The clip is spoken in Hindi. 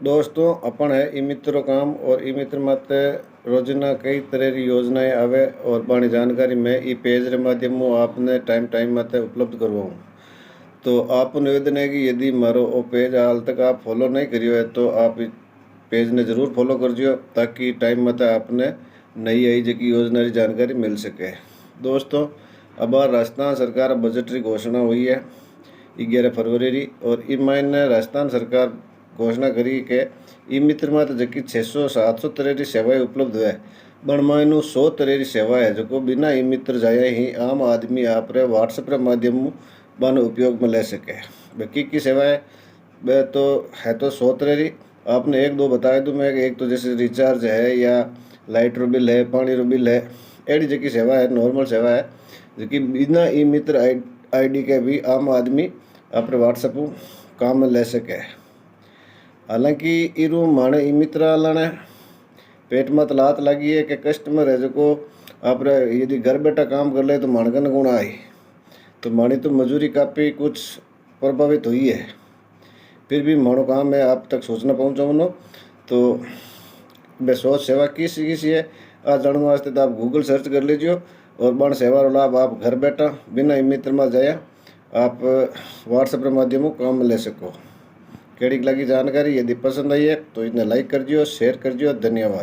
दोस्तों अपन है ई मित्र काम और ई मित्र मत रोजाना कई तरह की योजनाएं आवे और बाणी जानकारी मैं ई पेज के माध्यम में आपने टाइम मत उपलब्ध करवाऊँ। तो आप निवेदन है कि यदि मारो वो पेज हाल तक आप फॉलो नहीं करियो है तो आप इस पेज ने जरूर फॉलो कर जियो ताकि टाइम मत आपने नई आई जकी योजना की जानकारी मिल सके। दोस्तों अब राजस्थान सरकार बजट की घोषणा हुई है 11 फरवरी री और ई महीने राजस्थान सरकार घोषणा करी के ई मित्र में तो जबकि 600-700 तरह की सेवाएं उपलब्ध है बण में 100 तरह की सेवा है जो बिना ई मित्र जाए ही आम आदमी आप व्हाट्सएप के माध्यम बन उपयोग में ले सके। बाकी की सेवाएं वह तो है तो 100 तरह की आपने एक दो बताए दूँ मैं। एक तो जैसे रिचार्ज है या लाइट रो बिल है पानी रो बिल है एडी जकी सेवा है नॉर्मल सेवा है जो कि बिना ई मित्र आईडी के भी आम आदमी अपने व्हाट्सएप काम में ले सके। हालांकि इरू माने ई मित्र लाने पेट में लात लगी है कि कस्टमर है जो आप यदि घर बैठा काम कर ले तो मानकन गुण आई तो मानी तो मजूरी काफ़ी कुछ प्रभावित हुई है। फिर भी मानो काम मैं आप तक सोचना पहुँचाऊँ तो मैं सोच सेवा किसी है आ जानने वास्ते तो आप गूगल सर्च कर लीजिए और बन सेवा लाभ आप घर बैठा बिना ई मित्र में जाया आप व्हाट्सएप के माध्यम काम में ले सको। केड़ी लगी जानकारी यदि पसंद आई है तो इन्हें लाइक कर दियो शेयर कर दियो। धन्यवाद।